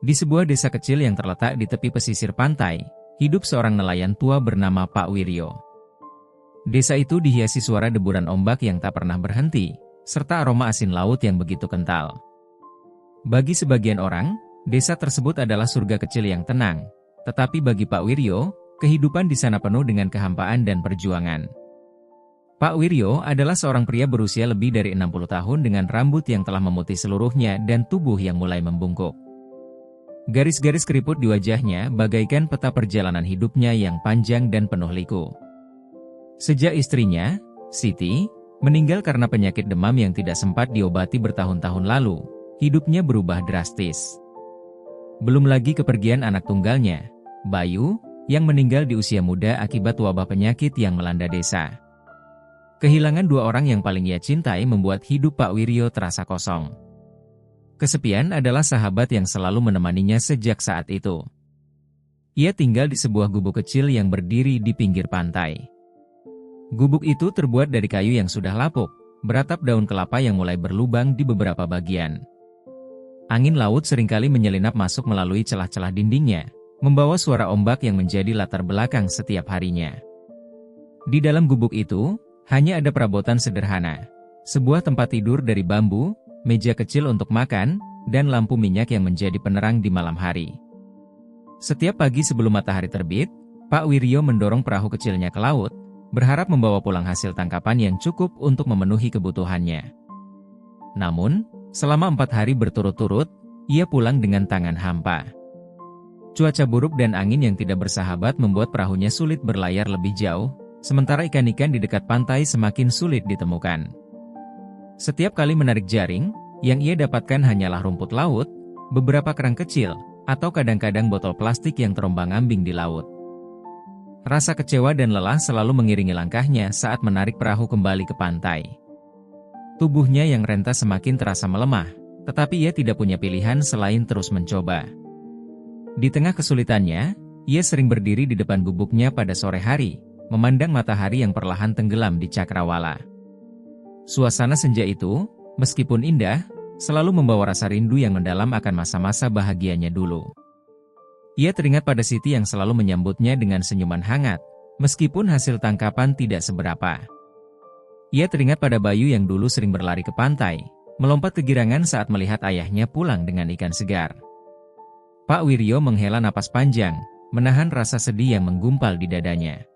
Di sebuah desa kecil yang terletak di tepi pesisir pantai, hidup seorang nelayan tua bernama Pak Wiryo. Desa itu dihiasi suara deburan ombak yang tak pernah berhenti, serta aroma asin laut yang begitu kental. Bagi sebagian orang, desa tersebut adalah surga kecil yang tenang, tetapi bagi Pak Wiryo, kehidupan di sana penuh dengan kehampaan dan perjuangan. Pak Wiryo adalah seorang pria berusia lebih dari 60 tahun dengan rambut yang telah memutih seluruhnya dan tubuh yang mulai membungkuk. Garis-garis keriput di wajahnya bagaikan peta perjalanan hidupnya yang panjang dan penuh liku. Sejak istrinya, Siti, meninggal karena penyakit demam yang tidak sempat diobati bertahun-tahun lalu, hidupnya berubah drastis. Belum lagi kepergian anak tunggalnya, Bayu, yang meninggal di usia muda akibat wabah penyakit yang melanda desa. Kehilangan dua orang yang paling ia cintai membuat hidup Pak Wiryo terasa kosong. Kesepian adalah sahabat yang selalu menemaninya sejak saat itu. Ia tinggal di sebuah gubuk kecil yang berdiri di pinggir pantai. Gubuk itu terbuat dari kayu yang sudah lapuk, beratap daun kelapa yang mulai berlubang di beberapa bagian. Angin laut seringkali menyelinap masuk melalui celah-celah dindingnya, membawa suara ombak yang menjadi latar belakang setiap harinya. Di dalam gubuk itu, hanya ada perabotan sederhana, sebuah tempat tidur dari bambu, meja kecil untuk makan, dan lampu minyak yang menjadi penerang di malam hari. Setiap pagi sebelum matahari terbit, Pak Wiryo mendorong perahu kecilnya ke laut, berharap membawa pulang hasil tangkapan yang cukup untuk memenuhi kebutuhannya. Namun, selama 4 hari berturut-turut, ia pulang dengan tangan hampa. Cuaca buruk dan angin yang tidak bersahabat membuat perahunya sulit berlayar lebih jauh, sementara ikan-ikan di dekat pantai semakin sulit ditemukan. Setiap kali menarik jaring, yang ia dapatkan hanyalah rumput laut, beberapa kerang kecil, atau kadang-kadang botol plastik yang terombang-ambing di laut. Rasa kecewa dan lelah selalu mengiringi langkahnya saat menarik perahu kembali ke pantai. Tubuhnya yang renta semakin terasa melemah, tetapi ia tidak punya pilihan selain terus mencoba. Di tengah kesulitannya, ia sering berdiri di depan gubuknya pada sore hari, memandang matahari yang perlahan tenggelam di cakrawala. Suasana senja itu, meskipun indah, selalu membawa rasa rindu yang mendalam akan masa-masa bahagianya dulu. Ia teringat pada Siti yang selalu menyambutnya dengan senyuman hangat, meskipun hasil tangkapan tidak seberapa. Ia teringat pada Bayu yang dulu sering berlari ke pantai, melompat kegirangan saat melihat ayahnya pulang dengan ikan segar. Pak Wiryo menghela napas panjang, menahan rasa sedih yang menggumpal di dadanya.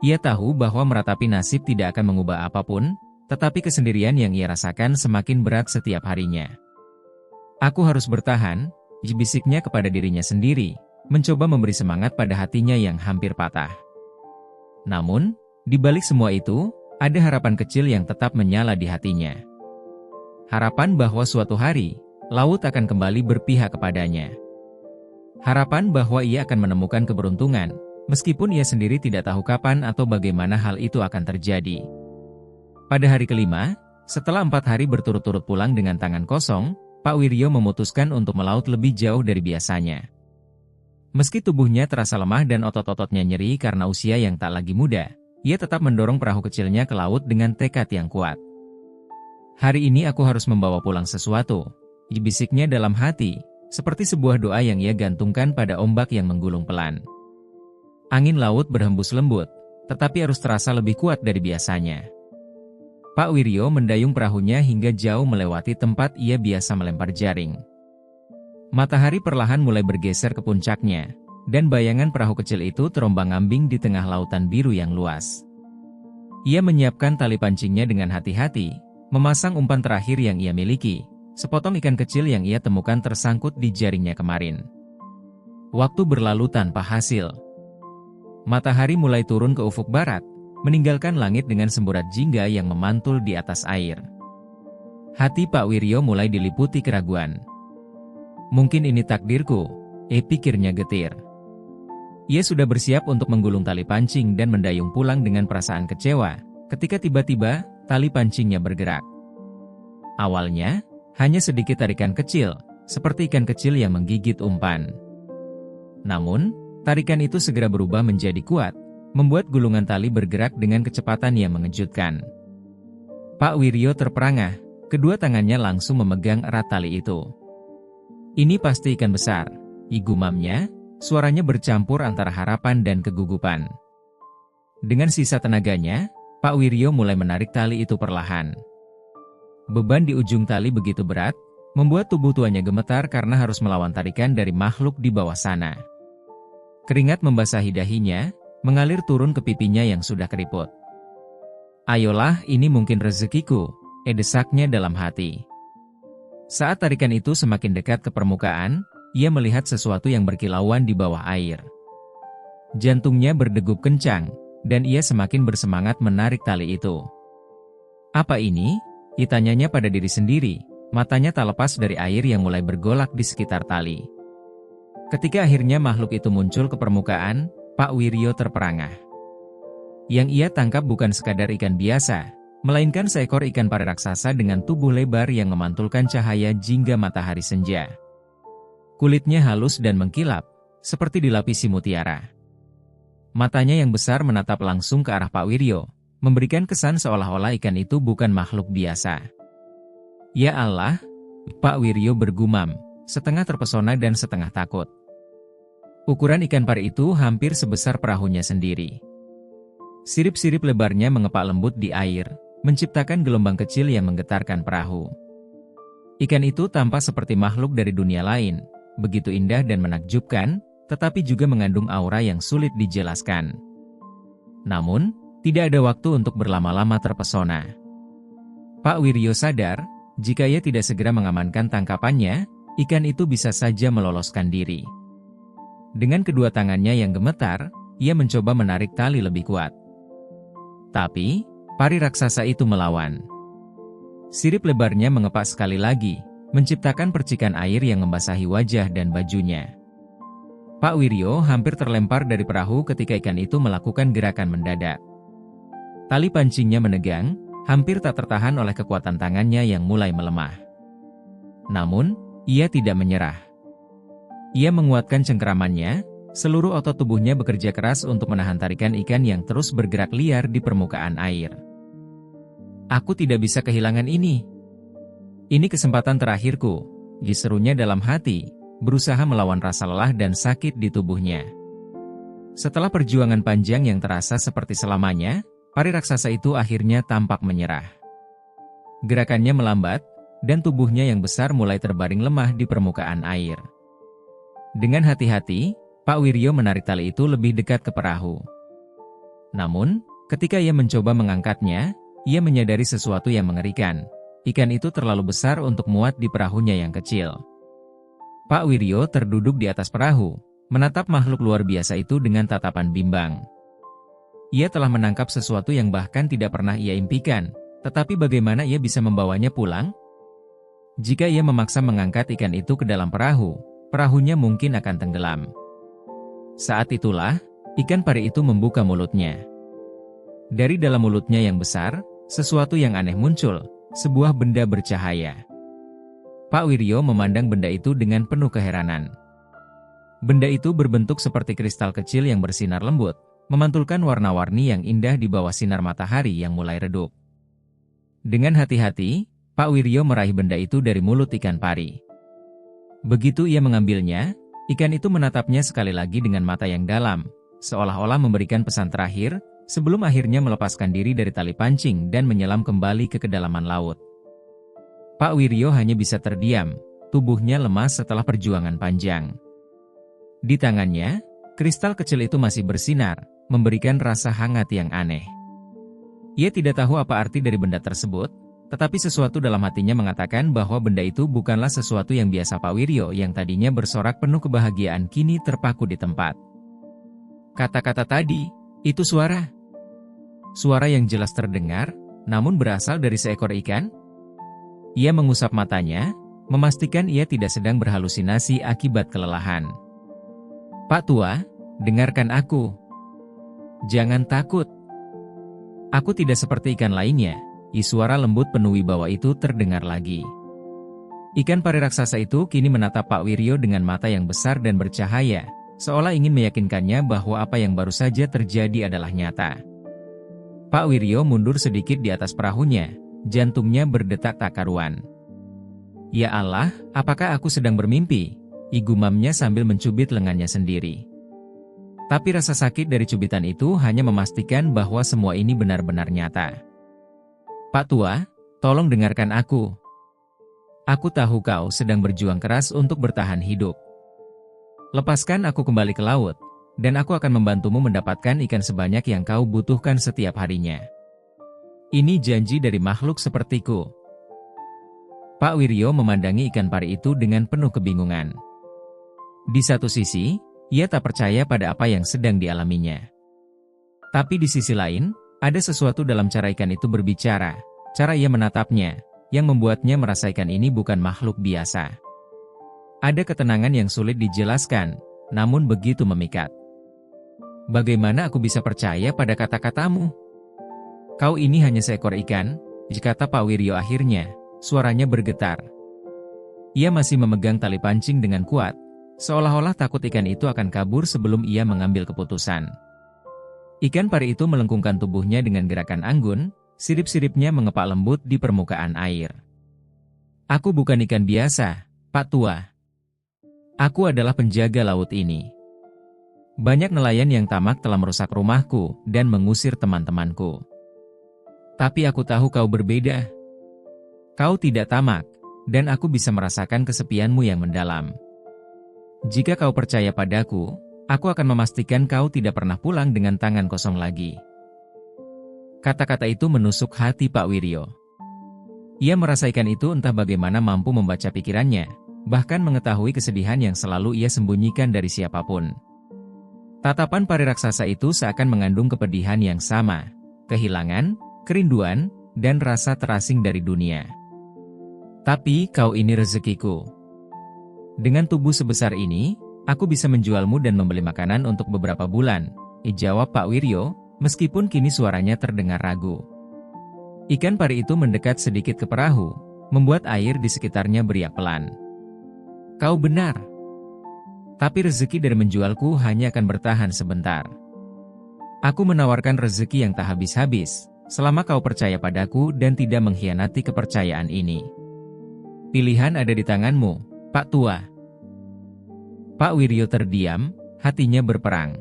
Ia tahu bahwa meratapi nasib tidak akan mengubah apapun, tetapi kesendirian yang ia rasakan semakin berat setiap harinya. "Aku harus bertahan," bisiknya kepada dirinya sendiri, mencoba memberi semangat pada hatinya yang hampir patah. Namun, di balik semua itu, ada harapan kecil yang tetap menyala di hatinya. Harapan bahwa suatu hari, laut akan kembali berpihak kepadanya. Harapan bahwa ia akan menemukan keberuntungan, meskipun ia sendiri tidak tahu kapan atau bagaimana hal itu akan terjadi. Pada hari kelima, setelah 4 hari berturut-turut pulang dengan tangan kosong, Pak Wiryo memutuskan untuk melaut lebih jauh dari biasanya. Meski tubuhnya terasa lemah dan otot-ototnya nyeri karena usia yang tak lagi muda, ia tetap mendorong perahu kecilnya ke laut dengan tekad yang kuat. "Hari ini aku harus membawa pulang sesuatu," bisiknya dalam hati, seperti sebuah doa yang ia gantungkan pada ombak yang menggulung pelan. Angin laut berhembus lembut, tetapi harus terasa lebih kuat dari biasanya. Pak Wiryo mendayung perahunya hingga jauh melewati tempat ia biasa melempar jaring. Matahari perlahan mulai bergeser ke puncaknya, dan bayangan perahu kecil itu terombang-ambing di tengah lautan biru yang luas. Ia menyiapkan tali pancingnya dengan hati-hati, memasang umpan terakhir yang ia miliki, sepotong ikan kecil yang ia temukan tersangkut di jaringnya kemarin. Waktu berlalu tanpa hasil. Matahari mulai turun ke ufuk barat, meninggalkan langit dengan semburat jingga yang memantul di atas air. Hati Pak Wiryo mulai diliputi keraguan. "Mungkin ini takdirku," pikirnya getir. Ia sudah bersiap untuk menggulung tali pancing dan mendayung pulang dengan perasaan kecewa, ketika tiba-tiba, tali pancingnya bergerak. Awalnya, hanya sedikit tarikan kecil, seperti ikan kecil yang menggigit umpan. Namun, tarikan itu segera berubah menjadi kuat, membuat gulungan tali bergerak dengan kecepatan yang mengejutkan. Pak Wiryo terperangah, kedua tangannya langsung memegang erat tali itu. Ini pasti ikan besar, igumamnya, suaranya bercampur antara harapan dan kegugupan. Dengan sisa tenaganya, Pak Wiryo mulai menarik tali itu perlahan. Beban di ujung tali begitu berat, membuat tubuh tuanya gemetar karena harus melawan tarikan dari makhluk di bawah sana. Keringat membasahi dahinya, mengalir turun ke pipinya yang sudah keriput. "Ayolah, ini mungkin rezekiku," desaknya dalam hati. Saat tarikan itu semakin dekat ke permukaan, ia melihat sesuatu yang berkilauan di bawah air. Jantungnya berdegup kencang, dan ia semakin bersemangat menarik tali itu. "Apa ini?" tanyanya pada diri sendiri, matanya tak lepas dari air yang mulai bergolak di sekitar tali. Ketika akhirnya makhluk itu muncul ke permukaan, Pak Wiryo terperangah. Yang ia tangkap bukan sekadar ikan biasa, melainkan seekor ikan pari raksasa dengan tubuh lebar yang memantulkan cahaya jingga matahari senja. Kulitnya halus dan mengkilap, seperti dilapisi mutiara. Matanya yang besar menatap langsung ke arah Pak Wiryo, memberikan kesan seolah-olah ikan itu bukan makhluk biasa. "Ya Allah," Pak Wiryo bergumam, setengah terpesona dan setengah takut. Ukuran ikan pari itu hampir sebesar perahunya sendiri. Sirip-sirip lebarnya mengepak lembut di air, menciptakan gelombang kecil yang menggetarkan perahu. Ikan itu tampak seperti makhluk dari dunia lain, begitu indah dan menakjubkan, tetapi juga mengandung aura yang sulit dijelaskan. Namun, tidak ada waktu untuk berlama-lama terpesona. Pak Wiryo sadar, jika ia tidak segera mengamankan tangkapannya, ikan itu bisa saja meloloskan diri. Dengan kedua tangannya yang gemetar, ia mencoba menarik tali lebih kuat. Tapi, pari raksasa itu melawan. Sirip lebarnya mengepak sekali lagi, menciptakan percikan air yang membasahi wajah dan bajunya. Pak Wiryo hampir terlempar dari perahu ketika ikan itu melakukan gerakan mendadak. Tali pancingnya menegang, hampir tak tertahan oleh kekuatan tangannya yang mulai melemah. Namun, ia tidak menyerah. Ia menguatkan cengkeramannya, seluruh otot tubuhnya bekerja keras untuk menahan tarikan ikan yang terus bergerak liar di permukaan air. "Aku tidak bisa kehilangan ini. Ini kesempatan terakhirku," diserunya dalam hati, berusaha melawan rasa lelah dan sakit di tubuhnya. Setelah perjuangan panjang yang terasa seperti selamanya, pari raksasa itu akhirnya tampak menyerah. Gerakannya melambat, dan tubuhnya yang besar mulai terbaring lemah di permukaan air. Dengan hati-hati, Pak Wiryo menarik tali itu lebih dekat ke perahu. Namun, ketika ia mencoba mengangkatnya, ia menyadari sesuatu yang mengerikan. Ikan itu terlalu besar untuk muat di perahunya yang kecil. Pak Wiryo terduduk di atas perahu, menatap makhluk luar biasa itu dengan tatapan bimbang. Ia telah menangkap sesuatu yang bahkan tidak pernah ia impikan, tetapi bagaimana ia bisa membawanya pulang? Jika ia memaksa mengangkat ikan itu ke dalam perahu, perahunya mungkin akan tenggelam. Saat itulah, ikan pari itu membuka mulutnya. Dari dalam mulutnya yang besar, sesuatu yang aneh muncul, sebuah benda bercahaya. Pak Wiryo memandang benda itu dengan penuh keheranan. Benda itu berbentuk seperti kristal kecil yang bersinar lembut, memantulkan warna-warni yang indah di bawah sinar matahari yang mulai redup. Dengan hati-hati, Pak Wiryo meraih benda itu dari mulut ikan pari. Begitu ia mengambilnya, ikan itu menatapnya sekali lagi dengan mata yang dalam, seolah-olah memberikan pesan terakhir, sebelum akhirnya melepaskan diri dari tali pancing dan menyelam kembali ke kedalaman laut. Pak Wiryo hanya bisa terdiam, tubuhnya lemas setelah perjuangan panjang. Di tangannya, kristal kecil itu masih bersinar, memberikan rasa hangat yang aneh. Ia tidak tahu apa arti dari benda tersebut, tetapi sesuatu dalam hatinya mengatakan bahwa benda itu bukanlah sesuatu yang biasa. Pak Wiryo yang tadinya bersorak penuh kebahagiaan kini terpaku di tempat. Kata-kata tadi, itu suara. Suara yang jelas terdengar, namun berasal dari seekor ikan. Ia mengusap matanya, memastikan ia tidak sedang berhalusinasi akibat kelelahan. "Pak Tua, dengarkan aku. Jangan takut. Aku tidak seperti ikan lainnya." Suara lembut penuh wibawa itu terdengar lagi. Ikan pari raksasa itu kini menatap Pak Wiryo dengan mata yang besar dan bercahaya, seolah ingin meyakinkannya bahwa apa yang baru saja terjadi adalah nyata. Pak Wiryo mundur sedikit di atas perahunya, jantungnya berdetak tak karuan. Ya Allah, apakah aku sedang bermimpi? Igumamnya sambil mencubit lengannya sendiri. Tapi rasa sakit dari cubitan itu hanya memastikan bahwa semua ini benar-benar nyata. Pak Tua, tolong dengarkan aku. Aku tahu kau sedang berjuang keras untuk bertahan hidup. Lepaskan aku kembali ke laut, dan aku akan membantumu mendapatkan ikan sebanyak yang kau butuhkan setiap harinya. Ini janji dari makhluk sepertiku. Pak Wiryo memandangi ikan pari itu dengan penuh kebingungan. Di satu sisi, ia tak percaya pada apa yang sedang dialaminya. Tapi di sisi lain, ada sesuatu dalam cara ikan itu berbicara, cara ia menatapnya, yang membuatnya merasa ikan ini bukan makhluk biasa. Ada ketenangan yang sulit dijelaskan, namun begitu memikat. Bagaimana aku bisa percaya pada kata-katamu? Kau ini hanya seekor ikan, kata Pak Wiryo akhirnya, suaranya bergetar. Ia masih memegang tali pancing dengan kuat, seolah-olah takut ikan itu akan kabur sebelum ia mengambil keputusan. Ikan pari itu melengkungkan tubuhnya dengan gerakan anggun, sirip-siripnya mengepak lembut di permukaan air. Aku bukan ikan biasa, Pak Tua. Aku adalah penjaga laut ini. Banyak nelayan yang tamak telah merusak rumahku dan mengusir teman-temanku. Tapi aku tahu kau berbeda. Kau tidak tamak, dan aku bisa merasakan kesepianmu yang mendalam. Jika kau percaya padaku, aku akan memastikan kau tidak pernah pulang dengan tangan kosong lagi. Kata-kata itu menusuk hati Pak Wiryo. Ia merasa ikan itu entah bagaimana mampu membaca pikirannya, bahkan mengetahui kesedihan yang selalu ia sembunyikan dari siapapun. Tatapan pari raksasa itu seakan mengandung kepedihan yang sama, kehilangan, kerinduan, dan rasa terasing dari dunia. Tapi kau ini rezekiku. Dengan tubuh sebesar ini, aku bisa menjualmu dan membeli makanan untuk beberapa bulan, jawab Pak Wiryo, meskipun kini suaranya terdengar ragu. Ikan pari itu mendekat sedikit ke perahu, membuat air di sekitarnya beriak pelan. Kau benar. Tapi rezeki dari menjualku hanya akan bertahan sebentar. Aku menawarkan rezeki yang tak habis-habis, selama kau percaya padaku dan tidak mengkhianati kepercayaan ini. Pilihan ada di tanganmu, Pak Tua. Pak Wiryo terdiam, hatinya berperang.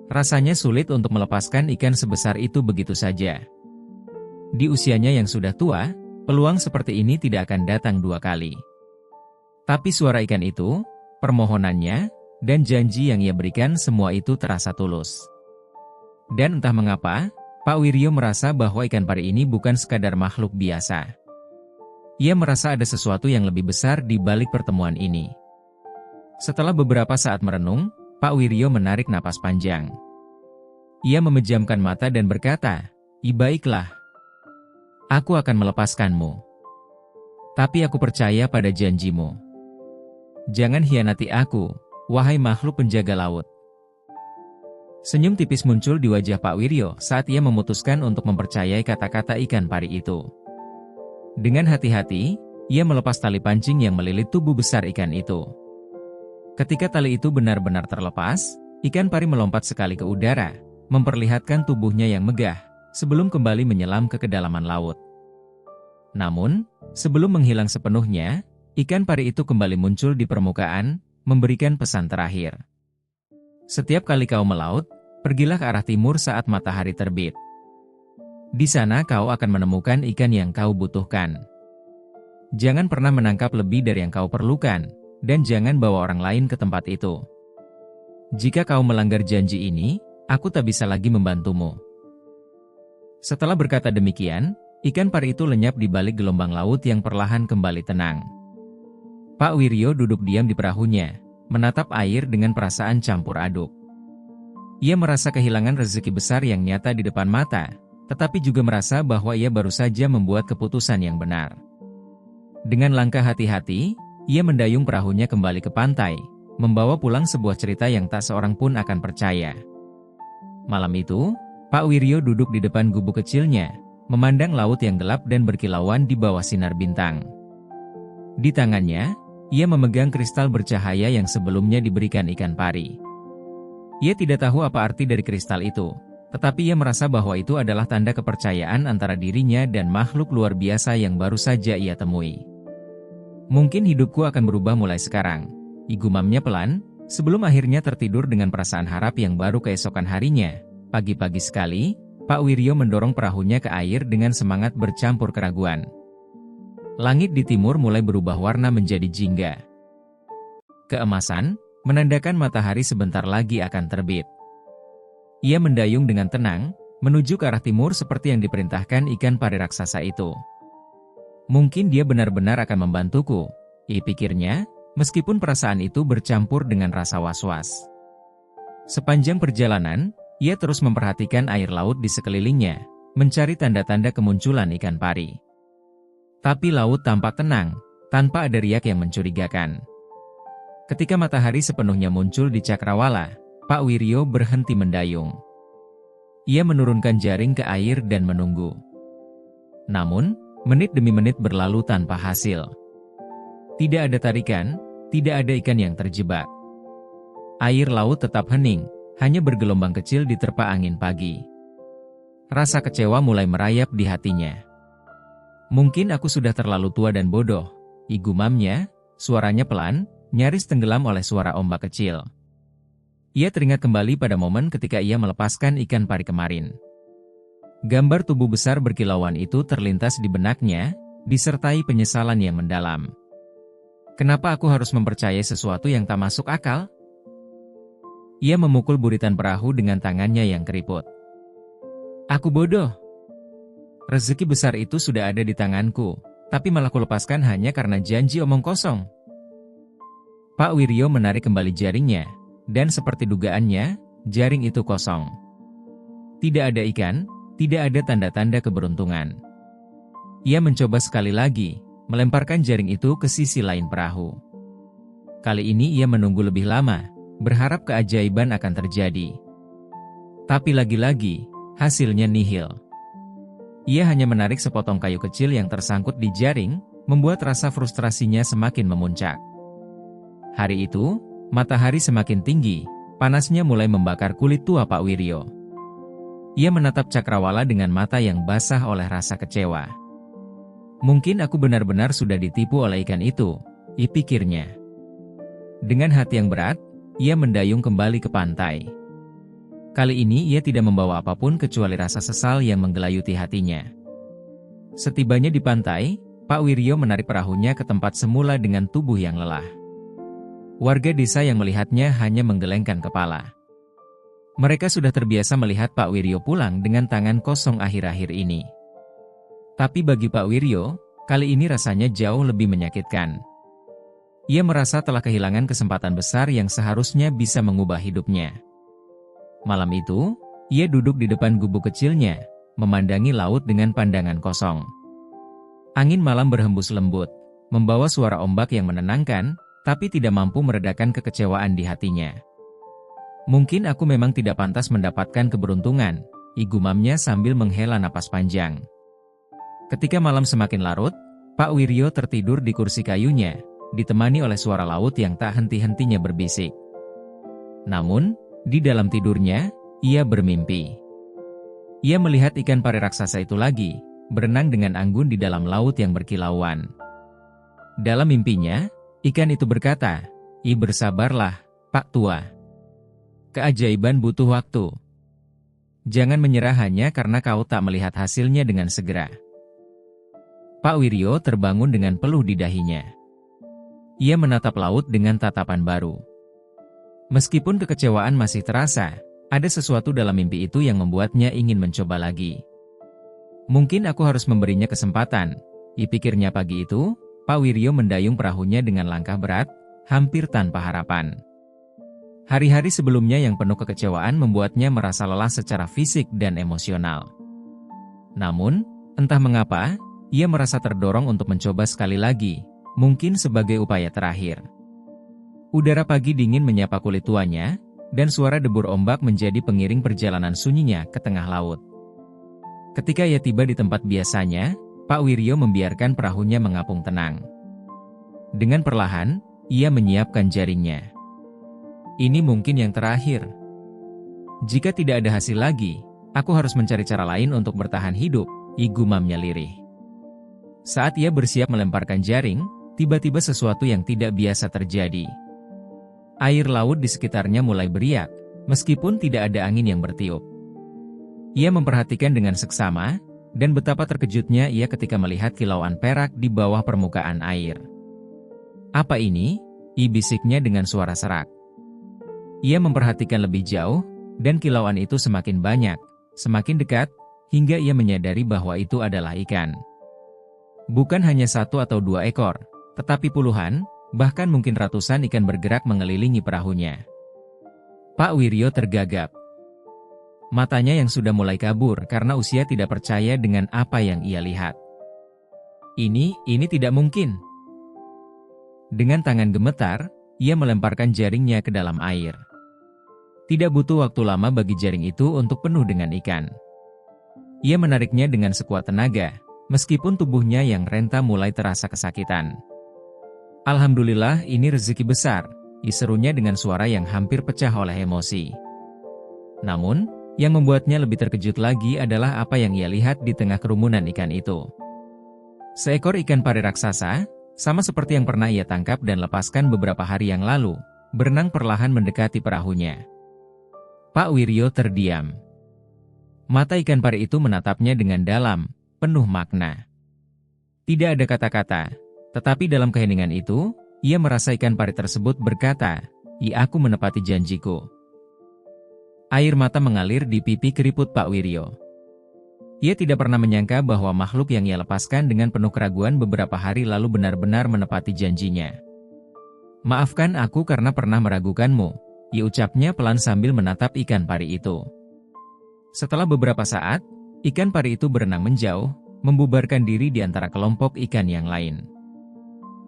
Rasanya sulit untuk melepaskan ikan sebesar itu begitu saja. Di usianya yang sudah tua, peluang seperti ini tidak akan datang dua kali. Tapi suara ikan itu, permohonannya, dan janji yang ia berikan semua itu terasa tulus. Dan entah mengapa, Pak Wiryo merasa bahwa ikan pari ini bukan sekadar makhluk biasa. Ia merasa ada sesuatu yang lebih besar di balik pertemuan ini. Setelah beberapa saat merenung, Pak Wiryo menarik napas panjang. Ia memejamkan mata dan berkata, baiklah. Aku akan melepaskanmu. Tapi aku percaya pada janjimu. Jangan hianati aku, wahai makhluk penjaga laut. Senyum tipis muncul di wajah Pak Wiryo saat ia memutuskan untuk mempercayai kata-kata ikan pari itu. Dengan hati-hati, ia melepas tali pancing yang melilit tubuh besar ikan itu. Ketika tali itu benar-benar terlepas, ikan pari melompat sekali ke udara, memperlihatkan tubuhnya yang megah, sebelum kembali menyelam ke kedalaman laut. Namun, sebelum menghilang sepenuhnya, ikan pari itu kembali muncul di permukaan, memberikan pesan terakhir. Setiap kali kau melaut, pergilah ke arah timur saat matahari terbit. Di sana kau akan menemukan ikan yang kau butuhkan. Jangan pernah menangkap lebih dari yang kau perlukan, dan jangan bawa orang lain ke tempat itu. Jika kau melanggar janji ini, aku tak bisa lagi membantumu. Setelah berkata demikian, ikan pari itu lenyap di balik gelombang laut yang perlahan kembali tenang. Pak Wiryo duduk diam di perahunya, menatap air dengan perasaan campur aduk. Ia merasa kehilangan rezeki besar yang nyata di depan mata, tetapi juga merasa bahwa ia baru saja membuat keputusan yang benar. Dengan langkah hati-hati, ia mendayung perahunya kembali ke pantai, membawa pulang sebuah cerita yang tak seorang pun akan percaya. Malam itu, Pak Wiryo duduk di depan gubuk kecilnya, memandang laut yang gelap dan berkilauan di bawah sinar bintang. Di tangannya, ia memegang kristal bercahaya yang sebelumnya diberikan ikan pari. Ia tidak tahu apa arti dari kristal itu, tetapi ia merasa bahwa itu adalah tanda kepercayaan antara dirinya dan makhluk luar biasa yang baru saja ia temui. Mungkin hidupku akan berubah mulai sekarang, igumamnya pelan, sebelum akhirnya tertidur dengan perasaan harap yang baru keesokan harinya. Pagi-pagi sekali, Pak Wiryo mendorong perahunya ke air dengan semangat bercampur keraguan. Langit di timur mulai berubah warna menjadi jingga. Keemasan, menandakan matahari sebentar lagi akan terbit. Ia mendayung dengan tenang, menuju ke arah timur seperti yang diperintahkan ikan pari raksasa itu. Mungkin dia benar-benar akan membantuku, pikirnya, meskipun perasaan itu bercampur dengan rasa was-was. Sepanjang perjalanan, ia terus memperhatikan air laut di sekelilingnya, mencari tanda-tanda kemunculan ikan pari. Tapi laut tampak tenang, tanpa ada riak yang mencurigakan. Ketika matahari sepenuhnya muncul di cakrawala, Pak Wiryo berhenti mendayung. Ia menurunkan jaring ke air dan menunggu. Namun, menit demi menit berlalu tanpa hasil. Tidak ada tarikan, tidak ada ikan yang terjebak. Air laut tetap hening, hanya bergelombang kecil diterpa angin pagi. Rasa kecewa mulai merayap di hatinya. Mungkin aku sudah terlalu tua dan bodoh, igumamnya, suaranya pelan, nyaris tenggelam oleh suara ombak kecil. Ia teringat kembali pada momen ketika ia melepaskan ikan pari kemarin. Gambar tubuh besar berkilauan itu terlintas di benaknya, disertai penyesalan yang mendalam. Kenapa aku harus mempercayai sesuatu yang tak masuk akal? Ia memukul buritan perahu dengan tangannya yang keriput. Aku bodoh. Rezeki besar itu sudah ada di tanganku, tapi malah kulepaskan hanya karena janji omong kosong. Pak Wiryo menarik kembali jaringnya. Dan seperti dugaannya, jaring itu kosong. Tidak ada ikan, tidak ada tanda-tanda keberuntungan. Ia mencoba sekali lagi, melemparkan jaring itu ke sisi lain perahu. Kali ini ia menunggu lebih lama, berharap keajaiban akan terjadi. Tapi lagi-lagi, hasilnya nihil. Ia hanya menarik sepotong kayu kecil yang tersangkut di jaring, membuat rasa frustrasinya semakin memuncak. Hari itu, matahari semakin tinggi, panasnya mulai membakar kulit tua Pak Wiryo. Ia menatap cakrawala dengan mata yang basah oleh rasa kecewa. Mungkin aku benar-benar sudah ditipu oleh ikan itu, pikirnya. Dengan hati yang berat, ia mendayung kembali ke pantai. Kali ini ia tidak membawa apapun kecuali rasa sesal yang menggelayuti hatinya. Setibanya di pantai, Pak Wiryo menarik perahunya ke tempat semula dengan tubuh yang lelah. Warga desa yang melihatnya hanya menggelengkan kepala. Mereka sudah terbiasa melihat Pak Wiryo pulang dengan tangan kosong akhir-akhir ini. Tapi bagi Pak Wiryo, kali ini rasanya jauh lebih menyakitkan. Ia merasa telah kehilangan kesempatan besar yang seharusnya bisa mengubah hidupnya. Malam itu, ia duduk di depan gubuk kecilnya, memandangi laut dengan pandangan kosong. Angin malam berhembus lembut, membawa suara ombak yang menenangkan, tapi tidak mampu meredakan kekecewaan di hatinya. Mungkin aku memang tidak pantas mendapatkan keberuntungan, igumamnya sambil menghela napas panjang. Ketika malam semakin larut, Pak Wiryo tertidur di kursi kayunya, ditemani oleh suara laut yang tak henti-hentinya berbisik. Namun, di dalam tidurnya, ia bermimpi. Ia melihat ikan pari raksasa itu lagi, berenang dengan anggun di dalam laut yang berkilauan. Dalam mimpinya, ikan itu berkata, bersabarlah, Pak Tua. Keajaiban butuh waktu. Jangan menyerah hanya karena kau tak melihat hasilnya dengan segera. Pak Wiryo terbangun dengan peluh di dahinya. Ia menatap laut dengan tatapan baru. Meskipun kekecewaan masih terasa, ada sesuatu dalam mimpi itu yang membuatnya ingin mencoba lagi. Mungkin aku harus memberinya kesempatan, pikirnya pagi itu. Pak Wiryo mendayung perahunya dengan langkah berat, hampir tanpa harapan. Hari-hari sebelumnya yang penuh kekecewaan membuatnya merasa lelah secara fisik dan emosional. Namun, entah mengapa, ia merasa terdorong untuk mencoba sekali lagi, mungkin sebagai upaya terakhir. Udara pagi dingin menyapa kulit tuanya, dan suara debur ombak menjadi pengiring perjalanan sunyinya ke tengah laut. Ketika ia tiba di tempat biasanya, Pak Wiryo membiarkan perahunya mengapung tenang. Dengan perlahan, ia menyiapkan jaringnya. Ini mungkin yang terakhir. Jika tidak ada hasil lagi, aku harus mencari cara lain untuk bertahan hidup, igumamnya lirih. Saat ia bersiap melemparkan jaring, tiba-tiba sesuatu yang tidak biasa terjadi. Air laut di sekitarnya mulai beriak, meskipun tidak ada angin yang bertiup. Ia memperhatikan dengan seksama, dan betapa terkejutnya ia ketika melihat kilauan perak di bawah permukaan air. "Apa ini?" bisiknya dengan suara serak. Ia memperhatikan lebih jauh, dan kilauan itu semakin banyak, semakin dekat, hingga ia menyadari bahwa itu adalah ikan. Bukan hanya satu atau dua ekor, tetapi puluhan, bahkan mungkin ratusan ikan bergerak mengelilingi perahunya. Pak Wiryo tergagap. Matanya yang sudah mulai kabur karena usia tidak percaya dengan apa yang ia lihat. Ini tidak mungkin." Dengan tangan gemetar, ia melemparkan jaringnya ke dalam air. Tidak butuh waktu lama bagi jaring itu untuk penuh dengan ikan. Ia menariknya dengan sekuat tenaga, meskipun tubuhnya yang renta mulai terasa kesakitan. "Alhamdulillah, ini rezeki besar," serunya dengan suara yang hampir pecah oleh emosi. Namun, yang membuatnya lebih terkejut lagi adalah apa yang ia lihat di tengah kerumunan ikan itu. Seekor ikan pari raksasa, sama seperti yang pernah ia tangkap dan lepaskan beberapa hari yang lalu, berenang perlahan mendekati perahunya. Pak Wiryo terdiam. Mata ikan pari itu menatapnya dengan dalam, penuh makna. Tidak ada kata-kata, tetapi dalam keheningan itu, ia merasa ikan pari tersebut berkata, Aku menepati janjiku." Air mata mengalir di pipi keriput Pak Wiryo. Ia tidak pernah menyangka bahwa makhluk yang ia lepaskan dengan penuh keraguan beberapa hari lalu benar-benar menepati janjinya. "Maafkan aku karena pernah meragukanmu," ucapnya pelan sambil menatap ikan pari itu. Setelah beberapa saat, ikan pari itu berenang menjauh, membubarkan diri di antara kelompok ikan yang lain.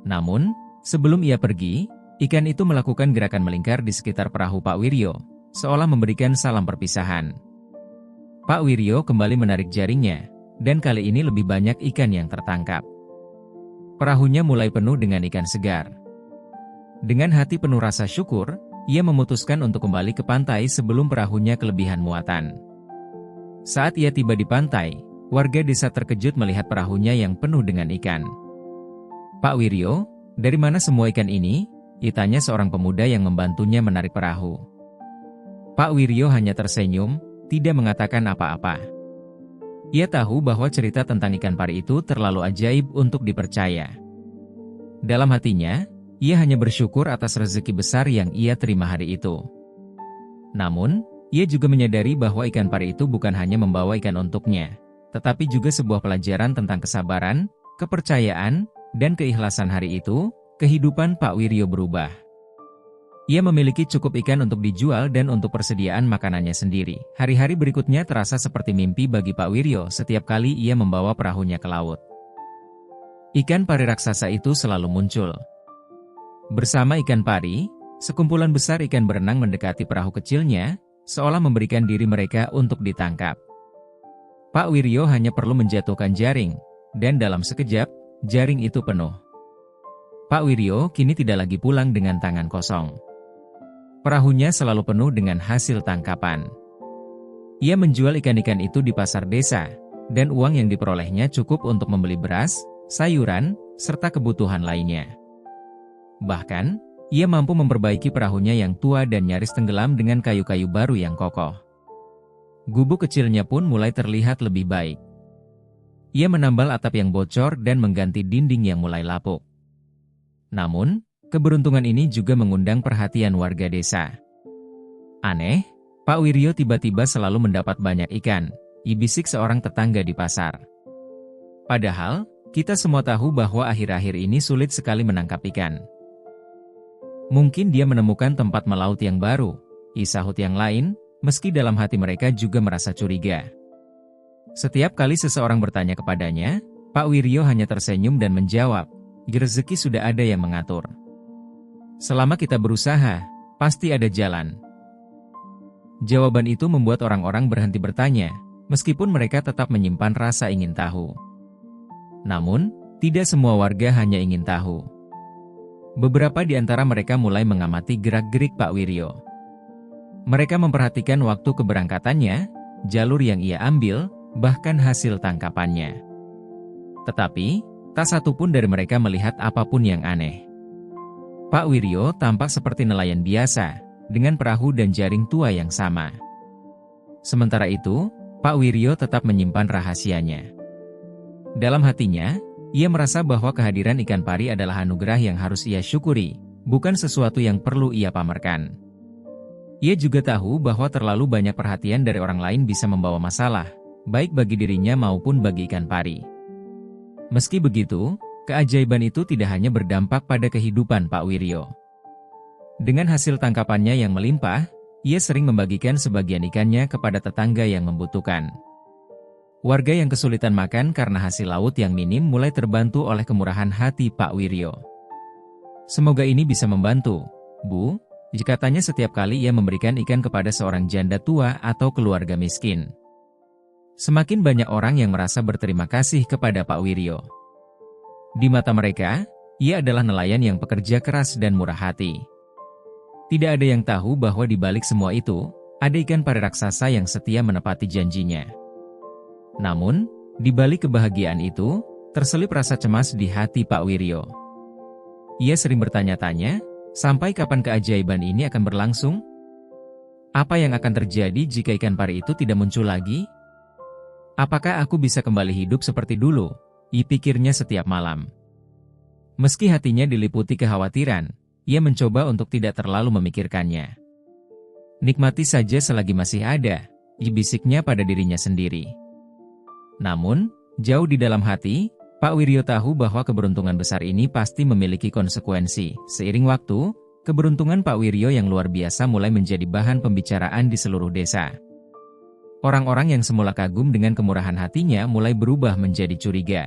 Namun, sebelum ia pergi, ikan itu melakukan gerakan melingkar di sekitar perahu Pak Wiryo, seolah memberikan salam perpisahan. Pak Wiryo kembali menarik jaringnya, dan kali ini lebih banyak ikan yang tertangkap. Perahunya mulai penuh dengan ikan segar. Dengan hati penuh rasa syukur, ia memutuskan untuk kembali ke pantai sebelum perahunya kelebihan muatan. Saat ia tiba di pantai, warga desa terkejut melihat perahunya yang penuh dengan ikan. "Pak Wiryo, dari mana semua ikan ini?" tanya seorang pemuda yang membantunya menarik perahu. Pak Wiryo hanya tersenyum, tidak mengatakan apa-apa. Ia tahu bahwa cerita tentang ikan pari itu terlalu ajaib untuk dipercaya. Dalam hatinya, ia hanya bersyukur atas rezeki besar yang ia terima hari itu. Namun, ia juga menyadari bahwa ikan pari itu bukan hanya membawa ikan untuknya, tetapi juga sebuah pelajaran tentang kesabaran, kepercayaan, dan keikhlasan. Hari itu, kehidupan Pak Wiryo berubah. Ia memiliki cukup ikan untuk dijual dan untuk persediaan makanannya sendiri. Hari-hari berikutnya terasa seperti mimpi bagi Pak Wiryo setiap kali ia membawa perahunya ke laut. Ikan pari raksasa itu selalu muncul. Bersama ikan pari, sekumpulan besar ikan berenang mendekati perahu kecilnya, seolah memberikan diri mereka untuk ditangkap. Pak Wiryo hanya perlu menjatuhkan jaring, dan dalam sekejap, jaring itu penuh. Pak Wiryo kini tidak lagi pulang dengan tangan kosong. Perahunya selalu penuh dengan hasil tangkapan. Ia menjual ikan-ikan itu di pasar desa, dan uang yang diperolehnya cukup untuk membeli beras, sayuran, serta kebutuhan lainnya. Bahkan, ia mampu memperbaiki perahunya yang tua dan nyaris tenggelam dengan kayu-kayu baru yang kokoh. Gubuk kecilnya pun mulai terlihat lebih baik. Ia menambal atap yang bocor dan mengganti dinding yang mulai lapuk. Namun, keberuntungan ini juga mengundang perhatian warga desa. "Aneh, Pak Wiryo tiba-tiba selalu mendapat banyak ikan," bisik seorang tetangga di pasar. "Padahal, kita semua tahu bahwa akhir-akhir ini sulit sekali menangkap ikan." "Mungkin dia menemukan tempat melaut yang baru," sahut yang lain, meski dalam hati mereka juga merasa curiga. Setiap kali seseorang bertanya kepadanya, Pak Wiryo hanya tersenyum dan menjawab, "Rezeki sudah ada yang mengatur. Selama kita berusaha, pasti ada jalan." Jawaban itu membuat orang-orang berhenti bertanya, meskipun mereka tetap menyimpan rasa ingin tahu. Namun, tidak semua warga hanya ingin tahu. Beberapa di antara mereka mulai mengamati gerak-gerik Pak Wiryo. Mereka memperhatikan waktu keberangkatannya, jalur yang ia ambil, bahkan hasil tangkapannya. Tetapi, Tak satu pun dari mereka melihat apapun yang aneh. Pak Wiryo tampak seperti nelayan biasa, dengan perahu dan jaring tua yang sama. Sementara itu, Pak Wiryo tetap menyimpan rahasianya. Dalam hatinya, ia merasa bahwa kehadiran ikan pari adalah anugerah yang harus ia syukuri, bukan sesuatu yang perlu ia pamerkan. Ia juga tahu bahwa terlalu banyak perhatian dari orang lain bisa membawa masalah, baik bagi dirinya maupun bagi ikan pari. Meski begitu, keajaiban itu tidak hanya berdampak pada kehidupan Pak Wiryo. Dengan hasil tangkapannya yang melimpah, ia sering membagikan sebagian ikannya kepada tetangga yang membutuhkan. Warga yang kesulitan makan karena hasil laut yang minim mulai terbantu oleh kemurahan hati Pak Wiryo. Semoga ini bisa membantu, Bu, jika tanya setiap kali ia memberikan ikan kepada seorang janda tua atau keluarga miskin. Semakin banyak orang yang merasa berterima kasih kepada Pak Wiryo. Di mata mereka, ia adalah nelayan yang pekerja keras dan murah hati. Tidak ada yang tahu bahwa di balik semua itu, ada ikan pari raksasa yang setia menepati janjinya. Namun, di balik kebahagiaan itu, terselip rasa cemas di hati Pak Wiryo. Ia sering bertanya-tanya, sampai kapan keajaiban ini akan berlangsung? Apa yang akan terjadi jika ikan pari itu tidak muncul lagi? Apakah aku bisa kembali hidup seperti dulu? Pikirnya setiap malam. Meski hatinya diliputi kekhawatiran, ia mencoba untuk tidak terlalu memikirkannya. Nikmati saja selagi masih ada, bisiknya pada dirinya sendiri. Namun, jauh di dalam hati, Pak Wiryo tahu bahwa keberuntungan besar ini pasti memiliki konsekuensi. Seiring waktu, keberuntungan Pak Wiryo yang luar biasa mulai menjadi bahan pembicaraan di seluruh desa. Orang-orang yang semula kagum dengan kemurahan hatinya mulai berubah menjadi curiga.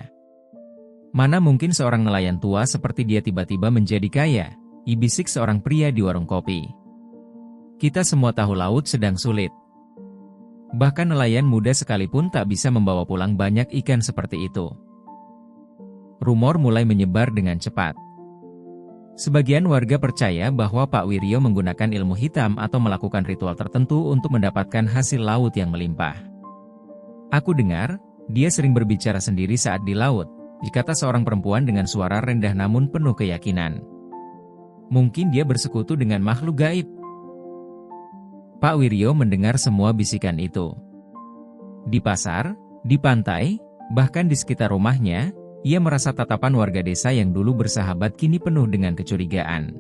Mana mungkin seorang nelayan tua seperti dia tiba-tiba menjadi kaya, bisik seorang pria di warung kopi. Kita semua tahu laut sedang sulit. Bahkan nelayan muda sekalipun tak bisa membawa pulang banyak ikan seperti itu. Rumor mulai menyebar dengan cepat. Sebagian warga percaya bahwa Pak Wiryo menggunakan ilmu hitam atau melakukan ritual tertentu untuk mendapatkan hasil laut yang melimpah. Aku dengar, dia sering berbicara sendiri saat di laut, kata seorang perempuan dengan suara rendah namun penuh keyakinan. Mungkin dia bersekutu dengan makhluk gaib. Pak Wiryo mendengar semua bisikan itu. Di pasar, di pantai, bahkan di sekitar rumahnya, ia merasa tatapan warga desa yang dulu bersahabat kini penuh dengan kecurigaan.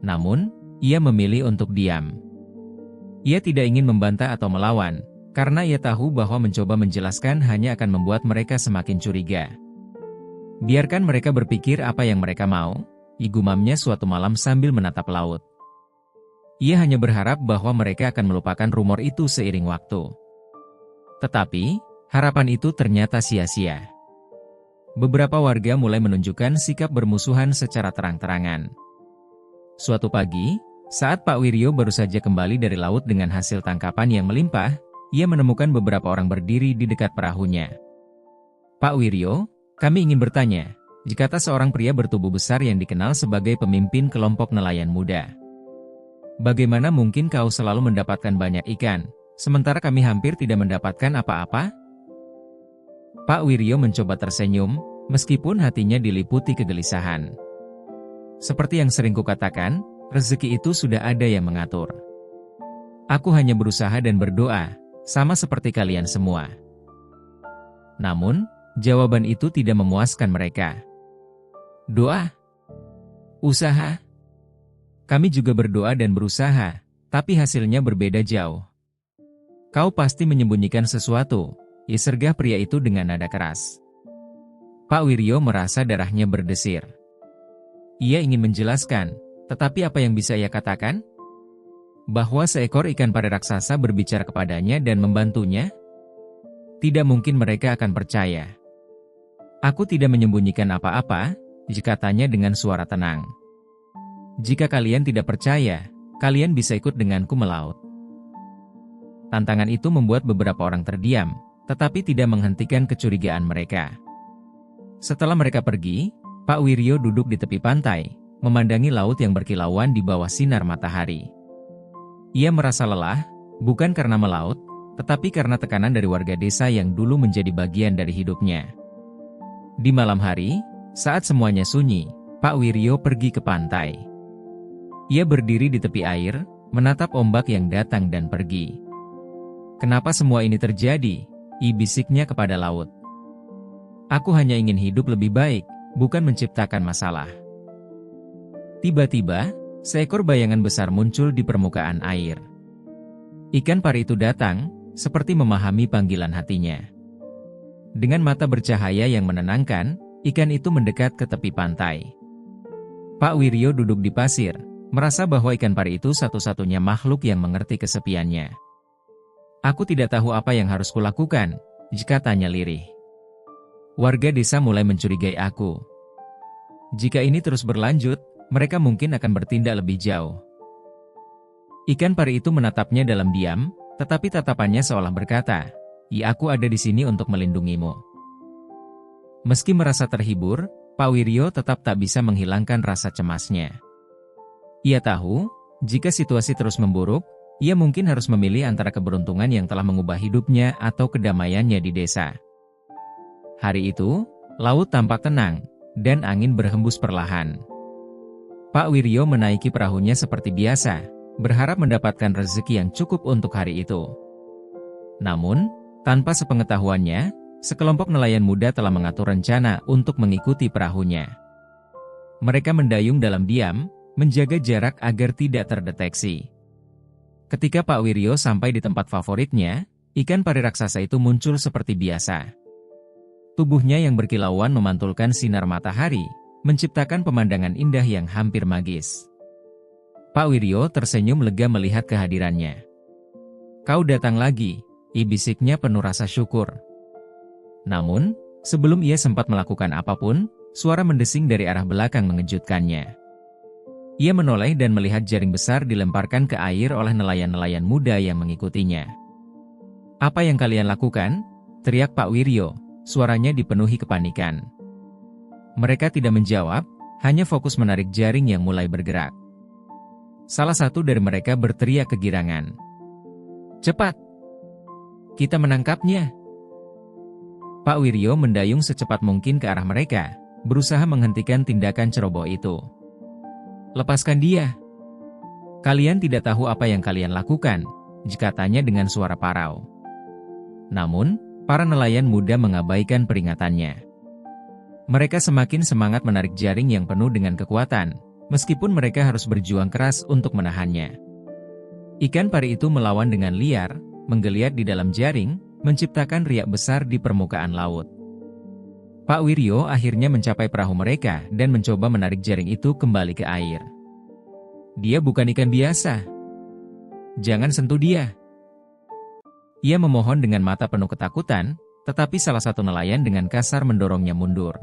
Namun, ia memilih untuk diam. Ia tidak ingin membantah atau melawan, karena ia tahu bahwa mencoba menjelaskan hanya akan membuat mereka semakin curiga. Biarkan mereka berpikir apa yang mereka mau, gumamnya suatu malam sambil menatap laut. Ia hanya berharap bahwa mereka akan melupakan rumor itu seiring waktu. Tetapi, harapan itu ternyata sia-sia. Beberapa warga mulai menunjukkan sikap bermusuhan secara terang-terangan. Suatu pagi, saat Pak Wiryo baru saja kembali dari laut dengan hasil tangkapan yang melimpah, ia menemukan beberapa orang berdiri di dekat perahunya. Pak Wiryo, kami ingin bertanya, kata seorang pria bertubuh besar yang dikenal sebagai pemimpin kelompok nelayan muda. Bagaimana mungkin kau selalu mendapatkan banyak ikan, sementara kami hampir tidak mendapatkan apa-apa? Pak Wiryo mencoba tersenyum, meskipun hatinya diliputi kegelisahan. Seperti yang sering kukatakan, rezeki itu sudah ada yang mengatur. Aku hanya berusaha dan berdoa, sama seperti kalian semua. Namun, jawaban itu tidak memuaskan mereka. Doa? Usaha? Kami juga berdoa dan berusaha, tapi hasilnya berbeda jauh. Kau pasti menyembunyikan sesuatu, sergah pria itu dengan nada keras. Pak Wiryo merasa darahnya berdesir. Ia ingin menjelaskan, tetapi apa yang bisa ia katakan? Bahwa seekor ikan pari raksasa berbicara kepadanya dan membantunya? Tidak mungkin mereka akan percaya. Aku tidak menyembunyikan apa-apa, katanya dengan suara tenang. Jika kalian tidak percaya, kalian bisa ikut denganku melaut. Tantangan itu membuat beberapa orang terdiam, tetapi tidak menghentikan kecurigaan mereka. Setelah mereka pergi, Pak Wiryo duduk di tepi pantai, memandangi laut yang berkilauan di bawah sinar matahari. Ia merasa lelah, bukan karena melaut, tetapi karena tekanan dari warga desa yang dulu menjadi bagian dari hidupnya. Di malam hari, saat semuanya sunyi, Pak Wiryo pergi ke pantai. Ia berdiri di tepi air, menatap ombak yang datang dan pergi. "Kenapa semua ini terjadi?" bisiknya kepada laut. "Aku hanya ingin hidup lebih baik, bukan menciptakan masalah." Tiba-tiba, seekor bayangan besar muncul di permukaan air. Ikan pari itu datang, seperti memahami panggilan hatinya. Dengan mata bercahaya yang menenangkan, ikan itu mendekat ke tepi pantai. Pak Wiryo duduk di pasir, merasa bahwa ikan pari itu satu-satunya makhluk yang mengerti kesepiannya. "Aku tidak tahu apa yang harus kulakukan," katanya lirih. "Warga desa mulai mencurigai aku. Jika ini terus berlanjut, mereka mungkin akan bertindak lebih jauh." Ikan pari itu menatapnya dalam diam, tetapi tatapannya seolah berkata, Aku ada di sini untuk melindungimu." Meski merasa terhibur, Pak Wiryo tetap tak bisa menghilangkan rasa cemasnya. Ia tahu, jika situasi terus memburuk, ia mungkin harus memilih antara keberuntungan yang telah mengubah hidupnya atau kedamaiannya di desa. Hari itu, laut tampak tenang, dan angin berhembus perlahan. Pak Wiryo menaiki perahunya seperti biasa, berharap mendapatkan rezeki yang cukup untuk hari itu. Namun, tanpa sepengetahuannya, sekelompok nelayan muda telah mengatur rencana untuk mengikuti perahunya. Mereka mendayung dalam diam, menjaga jarak agar tidak terdeteksi. Ketika Pak Wiryo sampai di tempat favoritnya, ikan pari raksasa itu muncul seperti biasa. Tubuhnya yang berkilauan memantulkan sinar matahari, menciptakan pemandangan indah yang hampir magis. Pak Wiryo tersenyum lega melihat kehadirannya. "Kau datang lagi," bisiknya penuh rasa syukur. Namun, sebelum ia sempat melakukan apapun, suara mendesing dari arah belakang mengejutkannya. Ia menoleh dan melihat jaring besar dilemparkan ke air oleh nelayan-nelayan muda yang mengikutinya. "Apa yang kalian lakukan?" teriak Pak Wiryo, suaranya dipenuhi kepanikan. Mereka tidak menjawab, hanya fokus menarik jaring yang mulai bergerak. Salah satu dari mereka berteriak kegirangan. "Cepat! Kita menangkapnya!" Pak Wiryo mendayung secepat mungkin ke arah mereka, berusaha menghentikan tindakan ceroboh itu. "Lepaskan dia! Kalian tidak tahu apa yang kalian lakukan," katanya dengan suara parau. Namun, para nelayan muda mengabaikan peringatannya. Mereka semakin semangat menarik jaring yang penuh dengan kekuatan, meskipun mereka harus berjuang keras untuk menahannya. Ikan pari itu melawan dengan liar, menggeliat di dalam jaring, menciptakan riak besar di permukaan laut. Pak Wiryo akhirnya mencapai perahu mereka dan mencoba menarik jaring itu kembali ke air. "Dia bukan ikan biasa. Jangan sentuh dia." Ia memohon dengan mata penuh ketakutan, tetapi salah satu nelayan dengan kasar mendorongnya mundur.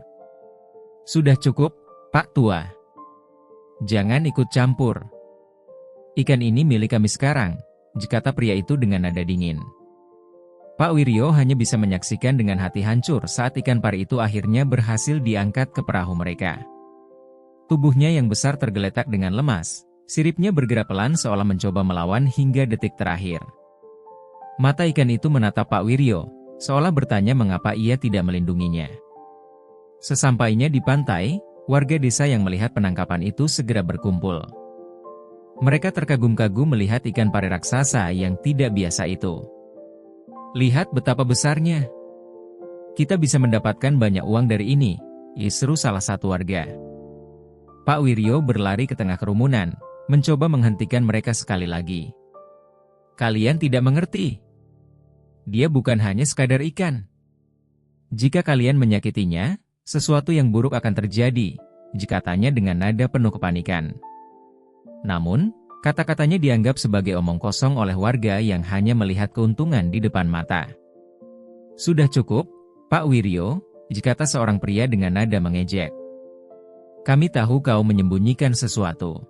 "Sudah cukup, Pak Tua. Jangan ikut campur. Ikan ini milik kami sekarang," kata pria itu dengan nada dingin. Pak Wiryo hanya bisa menyaksikan dengan hati hancur saat ikan pari itu akhirnya berhasil diangkat ke perahu mereka. Tubuhnya yang besar tergeletak dengan lemas, siripnya bergerak pelan seolah mencoba melawan hingga detik terakhir. Mata ikan itu menatap Pak Wiryo, seolah bertanya mengapa ia tidak melindunginya. Sesampainya di pantai, warga desa yang melihat penangkapan itu segera berkumpul. Mereka terkagum-kagum melihat ikan pari raksasa yang tidak biasa itu. "Lihat betapa besarnya. Kita bisa mendapatkan banyak uang dari ini," seru salah satu warga. Pak Wiryo berlari ke tengah kerumunan, mencoba menghentikan mereka sekali lagi. "Kalian tidak mengerti. Dia bukan hanya sekadar ikan. Jika kalian menyakitinya, sesuatu yang buruk akan terjadi," katanya dengan nada penuh kepanikan. Namun, kata-katanya dianggap sebagai omong kosong oleh warga yang hanya melihat keuntungan di depan mata. "Sudah cukup, Pak Wiryo," kata seorang pria dengan nada mengejek. "Kami tahu kau menyembunyikan sesuatu.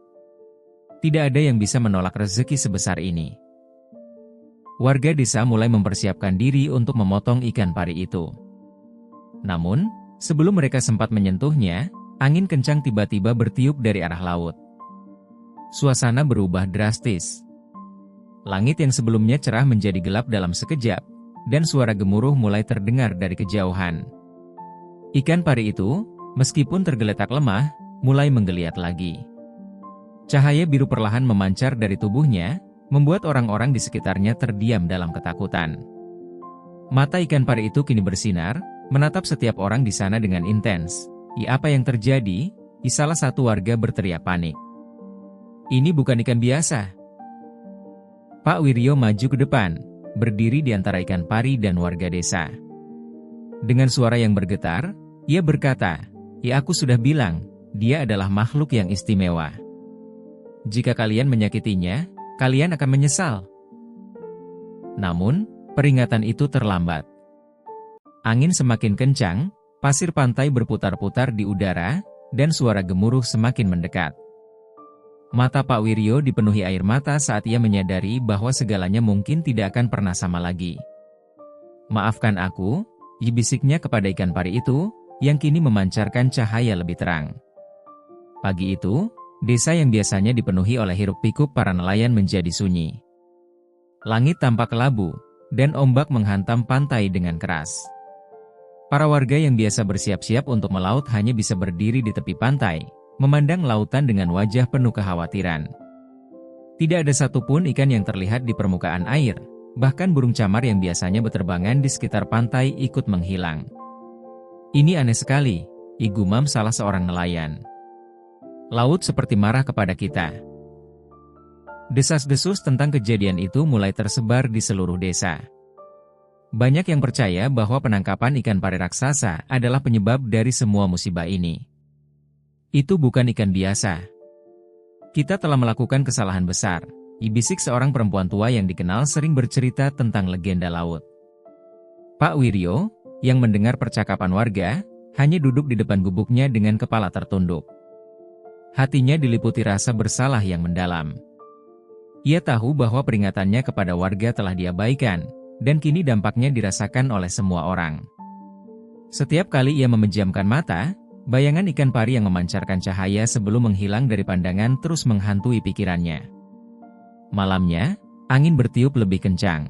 Tidak ada yang bisa menolak rezeki sebesar ini." Warga desa mulai mempersiapkan diri untuk memotong ikan pari itu. Namun, sebelum mereka sempat menyentuhnya, angin kencang tiba-tiba bertiup dari arah laut. Suasana berubah drastis. Langit yang sebelumnya cerah menjadi gelap dalam sekejap, dan suara gemuruh mulai terdengar dari kejauhan. Ikan pari itu, meskipun tergeletak lemah, mulai menggeliat lagi. Cahaya biru perlahan memancar dari tubuhnya, membuat orang-orang di sekitarnya terdiam dalam ketakutan. Mata ikan pari itu kini bersinar, menatap setiap orang di sana dengan intens. Apa yang terjadi?" Salah satu warga berteriak panik. "Ini bukan ikan biasa." Pak Wiryo maju ke depan, berdiri di antara ikan pari dan warga desa. Dengan suara yang bergetar, ia berkata, aku sudah bilang, dia adalah makhluk yang istimewa. Jika kalian menyakitinya, kalian akan menyesal." Namun, peringatan itu terlambat. Angin semakin kencang, pasir pantai berputar-putar di udara, dan suara gemuruh semakin mendekat. Mata Pak Wiryo dipenuhi air mata saat ia menyadari bahwa segalanya mungkin tidak akan pernah sama lagi. "Maafkan aku," bisiknya kepada ikan pari itu, yang kini memancarkan cahaya lebih terang. Pagi itu, desa yang biasanya dipenuhi oleh hiruk-pikuk para nelayan menjadi sunyi. Langit tampak kelabu, dan ombak menghantam pantai dengan keras. Para warga yang biasa bersiap-siap untuk melaut hanya bisa berdiri di tepi pantai, memandang lautan dengan wajah penuh kekhawatiran. Tidak ada satupun ikan yang terlihat di permukaan air, bahkan burung camar yang biasanya berterbangan di sekitar pantai ikut menghilang. "Ini aneh sekali," gumam salah seorang nelayan. "Laut seperti marah kepada kita." Desas-desus tentang kejadian itu mulai tersebar di seluruh desa. Banyak yang percaya bahwa penangkapan ikan pari raksasa adalah penyebab dari semua musibah ini. "Itu bukan ikan biasa. Kita telah melakukan kesalahan besar," bisik seorang perempuan tua yang dikenal sering bercerita tentang legenda laut. Pak Wiryo, yang mendengar percakapan warga, hanya duduk di depan gubuknya dengan kepala tertunduk. Hatinya diliputi rasa bersalah yang mendalam. Ia tahu bahwa peringatannya kepada warga telah diabaikan, dan kini dampaknya dirasakan oleh semua orang. Setiap kali ia memejamkan mata, bayangan ikan pari yang memancarkan cahaya sebelum menghilang dari pandangan terus menghantui pikirannya. Malamnya, angin bertiup lebih kencang.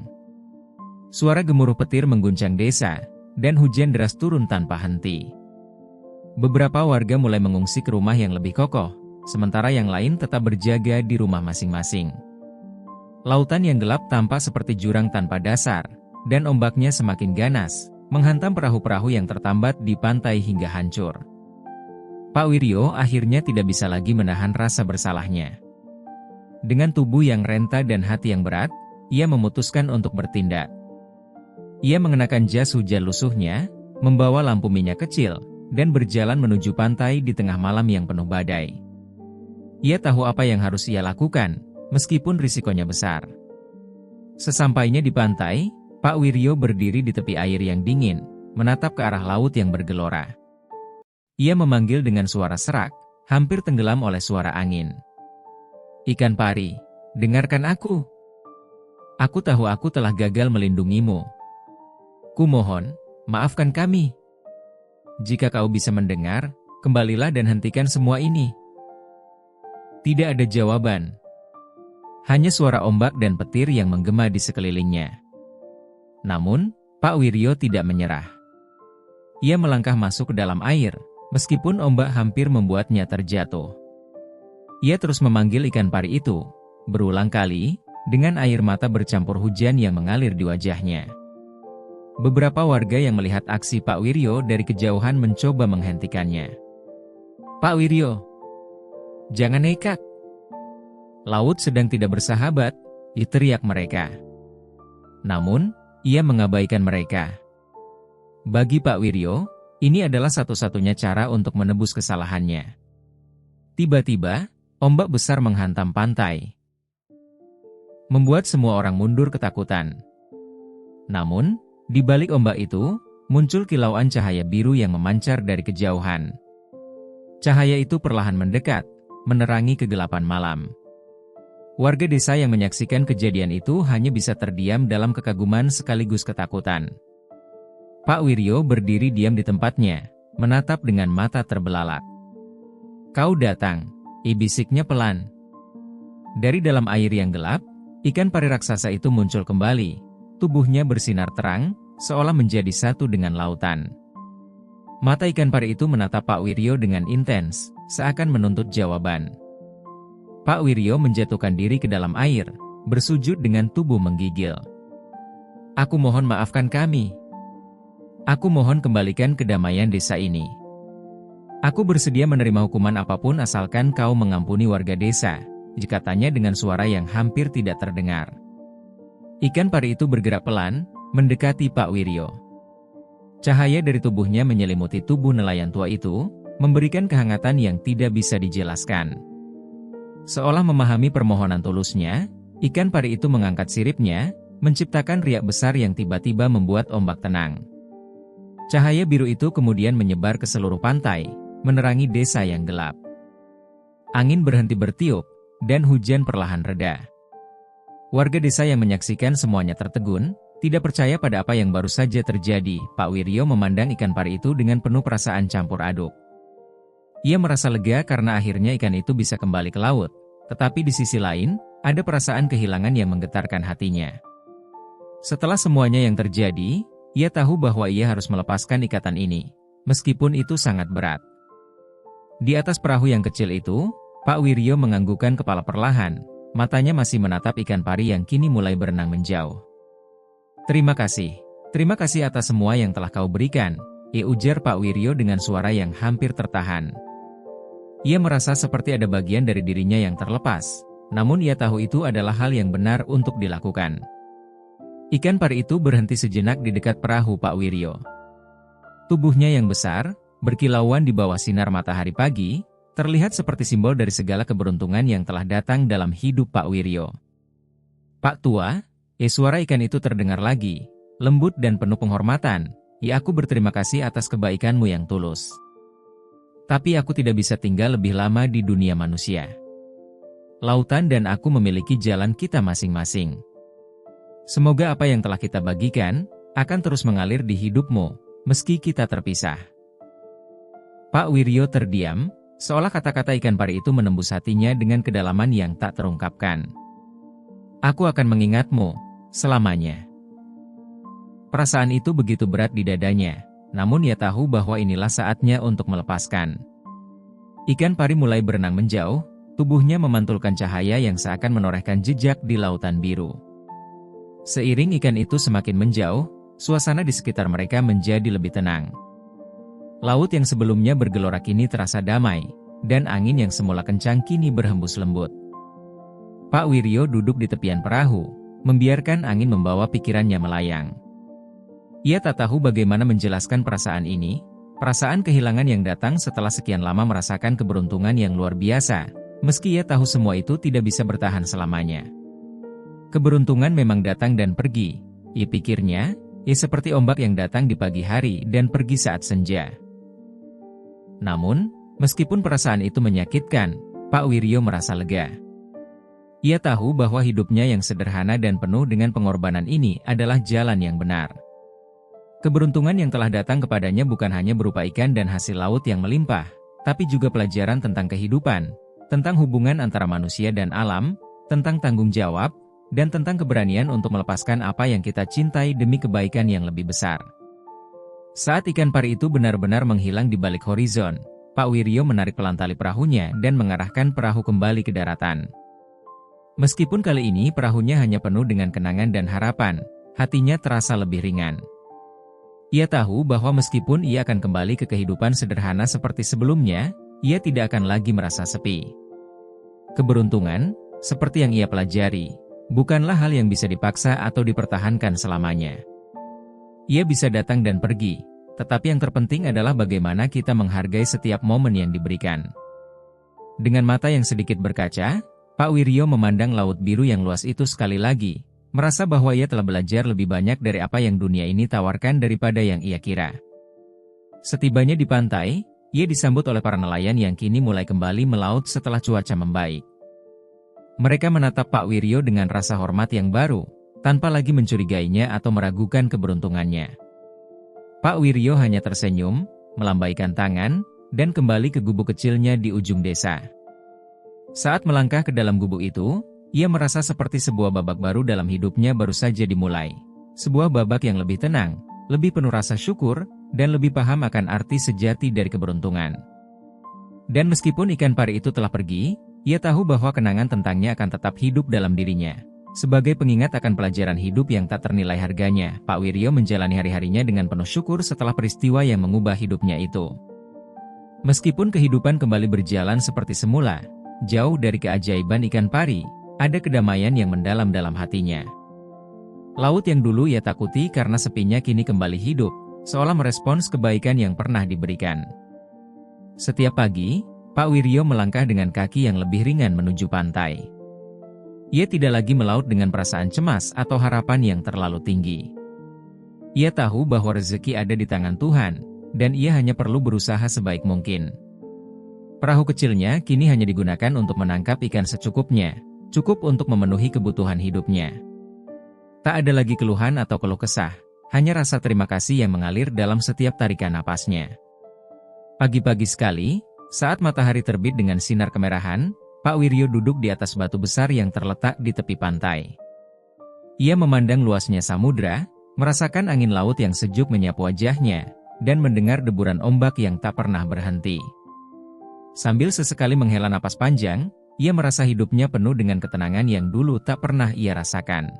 Suara gemuruh petir mengguncang desa, dan hujan deras turun tanpa henti. Beberapa warga mulai mengungsi ke rumah yang lebih kokoh, sementara yang lain tetap berjaga di rumah masing-masing. Lautan yang gelap tampak seperti jurang tanpa dasar, dan ombaknya semakin ganas, menghantam perahu-perahu yang tertambat di pantai hingga hancur. Pak Wiryo akhirnya tidak bisa lagi menahan rasa bersalahnya. Dengan tubuh yang renta dan hati yang berat, ia memutuskan untuk bertindak. Ia mengenakan jas hujan lusuhnya, membawa lampu minyak kecil, dan berjalan menuju pantai di tengah malam yang penuh badai. Ia tahu apa yang harus ia lakukan, meskipun risikonya besar. Sesampainya di pantai, Pak Wiryo berdiri di tepi air yang dingin, menatap ke arah laut yang bergelora. Ia memanggil dengan suara serak, hampir tenggelam oleh suara angin. "Ikan pari, dengarkan aku. Aku tahu aku telah gagal melindungimu. Kumohon, maafkan kami. Jika kau bisa mendengar, kembalilah dan hentikan semua ini." Tidak ada jawaban. Hanya suara ombak dan petir yang menggema di sekelilingnya. Namun, Pak Wiryo tidak menyerah. Ia melangkah masuk ke dalam air, meskipun ombak hampir membuatnya terjatuh. Ia terus memanggil ikan pari itu, berulang kali, dengan air mata bercampur hujan yang mengalir di wajahnya. Beberapa warga yang melihat aksi Pak Wiryo dari kejauhan mencoba menghentikannya. "Pak Wiryo, jangan nekat. Laut sedang tidak bersahabat," teriak mereka. Namun, ia mengabaikan mereka. Bagi Pak Wiryo, ini adalah satu-satunya cara untuk menebus kesalahannya. Tiba-tiba, ombak besar menghantam pantai, membuat semua orang mundur ketakutan. Namun, di balik ombak itu, muncul kilauan cahaya biru yang memancar dari kejauhan. Cahaya itu perlahan mendekat, menerangi kegelapan malam. Warga desa yang menyaksikan kejadian itu hanya bisa terdiam dalam kekaguman sekaligus ketakutan. Pak Wiryo berdiri diam di tempatnya, menatap dengan mata terbelalak. "Kau datang," bisiknya pelan. Dari dalam air yang gelap, ikan pari raksasa itu muncul kembali. Tubuhnya bersinar terang, seolah menjadi satu dengan lautan. Mata ikan pari itu menatap Pak Wiryo dengan intens, seakan menuntut jawaban. Pak Wiryo menjatuhkan diri ke dalam air, bersujud dengan tubuh menggigil. Aku mohon maafkan kami. Aku mohon kembalikan kedamaian desa ini. Aku bersedia menerima hukuman apapun asalkan kau mengampuni warga desa, katanya dengan suara yang hampir tidak terdengar. Ikan pari itu bergerak pelan, mendekati Pak Wiryo. Cahaya dari tubuhnya menyelimuti tubuh nelayan tua itu, memberikan kehangatan yang tidak bisa dijelaskan. Seolah memahami permohonan tulusnya, ikan pari itu mengangkat siripnya, menciptakan riak besar yang tiba-tiba membuat ombak tenang. Cahaya biru itu kemudian menyebar ke seluruh pantai, menerangi desa yang gelap. Angin berhenti bertiup, dan hujan perlahan reda. Warga desa yang menyaksikan semuanya tertegun, tidak percaya pada apa yang baru saja terjadi. Pak Wiryo memandang ikan pari itu dengan penuh perasaan campur aduk. Ia merasa lega karena akhirnya ikan itu bisa kembali ke laut, tetapi di sisi lain, ada perasaan kehilangan yang menggetarkan hatinya. Setelah semuanya yang terjadi, ia tahu bahwa ia harus melepaskan ikatan ini, meskipun itu sangat berat. Di atas perahu yang kecil itu, Pak Wiryo menganggukkan kepala perlahan, matanya masih menatap ikan pari yang kini mulai berenang menjauh. Terima kasih atas semua yang telah kau berikan, ujar Pak Wiryo dengan suara yang hampir tertahan. Ia merasa seperti ada bagian dari dirinya yang terlepas, namun ia tahu itu adalah hal yang benar untuk dilakukan. Ikan pari itu berhenti sejenak di dekat perahu Pak Wiryo. Tubuhnya yang besar, berkilauan di bawah sinar matahari pagi, terlihat seperti simbol dari segala keberuntungan yang telah datang dalam hidup Pak Wiryo. Pak Tua, suara ikan itu terdengar lagi, lembut dan penuh penghormatan. Aku berterima kasih atas kebaikanmu yang tulus. Tapi aku tidak bisa tinggal lebih lama di dunia manusia. Lautan dan aku memiliki jalan kita masing-masing. Semoga apa yang telah kita bagikan, akan terus mengalir di hidupmu, meski kita terpisah. Pak Wiryo terdiam, seolah kata-kata ikan pari itu menembus hatinya dengan kedalaman yang tak terungkapkan. Aku akan mengingatmu selamanya. Perasaan itu begitu berat di dadanya, namun ia tahu bahwa inilah saatnya untuk melepaskan. Ikan pari mulai berenang menjauh, tubuhnya memantulkan cahaya yang seakan menorehkan jejak di lautan biru. Seiring ikan itu semakin menjauh, suasana di sekitar mereka menjadi lebih tenang. Laut yang sebelumnya bergelora kini terasa damai, dan angin yang semula kencang kini berhembus lembut. Pak Wiryo duduk di tepian perahu, membiarkan angin membawa pikirannya melayang. Ia tak tahu bagaimana menjelaskan perasaan ini, perasaan kehilangan yang datang setelah sekian lama merasakan keberuntungan yang luar biasa, meski ia tahu semua itu tidak bisa bertahan selamanya. Keberuntungan memang datang dan pergi, pikirnya, seperti ombak yang datang di pagi hari dan pergi saat senja. Namun, meskipun perasaan itu menyakitkan, Pak Wiryo merasa lega. Ia tahu bahwa hidupnya yang sederhana dan penuh dengan pengorbanan ini adalah jalan yang benar. Keberuntungan yang telah datang kepadanya bukan hanya berupa ikan dan hasil laut yang melimpah, tapi juga pelajaran tentang kehidupan, tentang hubungan antara manusia dan alam, tentang tanggung jawab, dan tentang keberanian untuk melepaskan apa yang kita cintai demi kebaikan yang lebih besar. Saat ikan pari itu benar-benar menghilang di balik horizon, Pak Wiryo menarik pelan tali perahunya dan mengarahkan perahu kembali ke daratan. Meskipun kali ini perahunya hanya penuh dengan kenangan dan harapan, hatinya terasa lebih ringan. Ia tahu bahwa meskipun ia akan kembali ke kehidupan sederhana seperti sebelumnya, ia tidak akan lagi merasa sepi. Keberuntungan, seperti yang ia pelajari, bukanlah hal yang bisa dipaksa atau dipertahankan selamanya. Ia bisa datang dan pergi, tetapi yang terpenting adalah bagaimana kita menghargai setiap momen yang diberikan. Dengan mata yang sedikit berkaca, Pak Wiryo memandang laut biru yang luas itu sekali lagi, merasa bahwa ia telah belajar lebih banyak dari apa yang dunia ini tawarkan daripada yang ia kira. Setibanya di pantai, ia disambut oleh para nelayan yang kini mulai kembali melaut setelah cuaca membaik. Mereka menatap Pak Wiryo dengan rasa hormat yang baru, tanpa lagi mencurigainya atau meragukan keberuntungannya. Pak Wiryo hanya tersenyum, melambaikan tangan, dan kembali ke gubuk kecilnya di ujung desa. Saat melangkah ke dalam gubuk itu, ia merasa seperti sebuah babak baru dalam hidupnya baru saja dimulai. Sebuah babak yang lebih tenang, lebih penuh rasa syukur, dan lebih paham akan arti sejati dari keberuntungan. Dan meskipun ikan pari itu telah pergi, ia tahu bahwa kenangan tentangnya akan tetap hidup dalam dirinya. Sebagai pengingat akan pelajaran hidup yang tak ternilai harganya, Pak Wiryo menjalani hari-harinya dengan penuh syukur setelah peristiwa yang mengubah hidupnya itu. Meskipun kehidupan kembali berjalan seperti semula, jauh dari keajaiban ikan pari, ada kedamaian yang mendalam dalam hatinya. Laut yang dulu ia takuti karena sepinya kini kembali hidup, seolah merespons kebaikan yang pernah diberikan. Setiap pagi, Pak Wiryo melangkah dengan kaki yang lebih ringan menuju pantai. Ia tidak lagi melaut dengan perasaan cemas atau harapan yang terlalu tinggi. Ia tahu bahwa rezeki ada di tangan Tuhan, dan ia hanya perlu berusaha sebaik mungkin. Perahu kecilnya kini hanya digunakan untuk menangkap ikan secukupnya, cukup untuk memenuhi kebutuhan hidupnya. Tak ada lagi keluhan atau keluh kesah, hanya rasa terima kasih yang mengalir dalam setiap tarikan napasnya. Pagi-pagi sekali, saat matahari terbit dengan sinar kemerahan, Pak Wiryo duduk di atas batu besar yang terletak di tepi pantai. Ia memandang luasnya samudra, merasakan angin laut yang sejuk menyapu wajahnya, dan mendengar deburan ombak yang tak pernah berhenti. Sambil sesekali menghela napas panjang, ia merasa hidupnya penuh dengan ketenangan yang dulu tak pernah ia rasakan.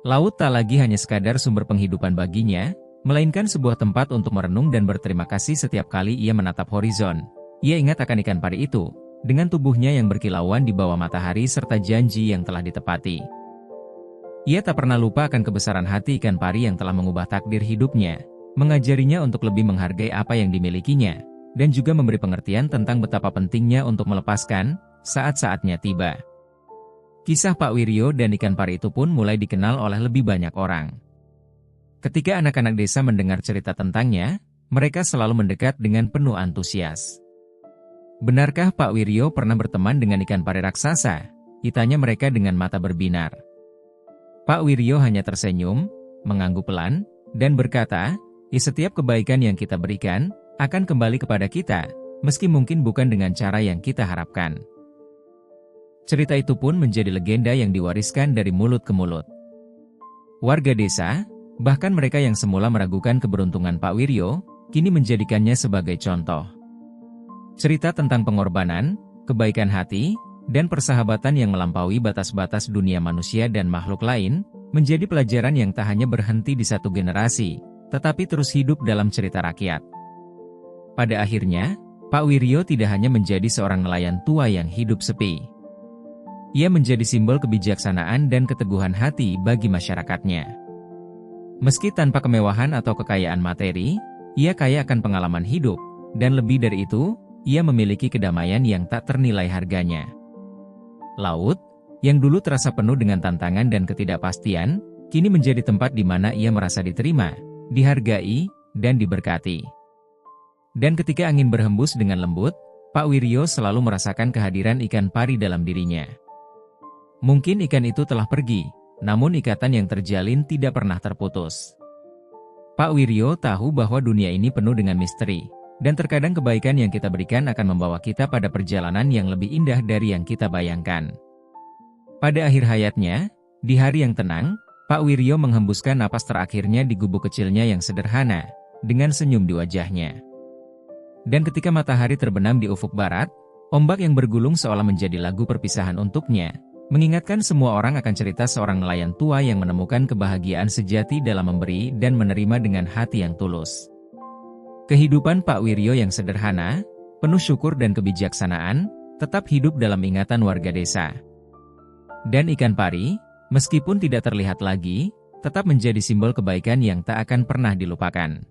Laut tak lagi hanya sekadar sumber penghidupan baginya, melainkan sebuah tempat untuk merenung dan berterima kasih setiap kali ia menatap horizon. Ia ingat akan ikan pari itu, dengan tubuhnya yang berkilauan di bawah matahari serta janji yang telah ditepati. Ia tak pernah lupa akan kebesaran hati ikan pari yang telah mengubah takdir hidupnya, mengajarinya untuk lebih menghargai apa yang dimilikinya, dan juga memberi pengertian tentang betapa pentingnya untuk melepaskan saat-saatnya tiba. Kisah Pak Wiryo dan ikan pari itu pun mulai dikenal oleh lebih banyak orang. Ketika anak-anak desa mendengar cerita tentangnya, mereka selalu mendekat dengan penuh antusias. "Benarkah Pak Wiryo pernah berteman dengan ikan pari raksasa?" Ditanya mereka dengan mata berbinar. Pak Wiryo hanya tersenyum, mengangguk pelan, dan berkata, setiap kebaikan yang kita berikan, akan kembali kepada kita, meski mungkin bukan dengan cara yang kita harapkan." Cerita itu pun menjadi legenda yang diwariskan dari mulut ke mulut. Warga desa, bahkan mereka yang semula meragukan keberuntungan Pak Wiryo, kini menjadikannya sebagai contoh. Cerita tentang pengorbanan, kebaikan hati, dan persahabatan yang melampaui batas-batas dunia manusia dan makhluk lain, menjadi pelajaran yang tak hanya berhenti di satu generasi, tetapi terus hidup dalam cerita rakyat. Pada akhirnya, Pak Wiryo tidak hanya menjadi seorang nelayan tua yang hidup sepi. Ia menjadi simbol kebijaksanaan dan keteguhan hati bagi masyarakatnya. Meski tanpa kemewahan atau kekayaan materi, ia kaya akan pengalaman hidup, dan lebih dari itu, ia memiliki kedamaian yang tak ternilai harganya. Laut, yang dulu terasa penuh dengan tantangan dan ketidakpastian, kini menjadi tempat di mana ia merasa diterima, dihargai, dan diberkati. Dan ketika angin berhembus dengan lembut, Pak Wiryo selalu merasakan kehadiran ikan pari dalam dirinya. Mungkin ikan itu telah pergi, namun ikatan yang terjalin tidak pernah terputus. Pak Wiryo tahu bahwa dunia ini penuh dengan misteri, dan terkadang kebaikan yang kita berikan akan membawa kita pada perjalanan yang lebih indah dari yang kita bayangkan. Pada akhir hayatnya, di hari yang tenang, Pak Wiryo menghembuskan napas terakhirnya di gubuk kecilnya yang sederhana, dengan senyum di wajahnya. Dan ketika matahari terbenam di ufuk barat, ombak yang bergulung seolah menjadi lagu perpisahan untuknya, mengingatkan semua orang akan cerita seorang nelayan tua yang menemukan kebahagiaan sejati dalam memberi dan menerima dengan hati yang tulus. Kehidupan Pak Wiryo yang sederhana, penuh syukur dan kebijaksanaan, tetap hidup dalam ingatan warga desa. Dan ikan pari, meskipun tidak terlihat lagi, tetap menjadi simbol kebaikan yang tak akan pernah dilupakan.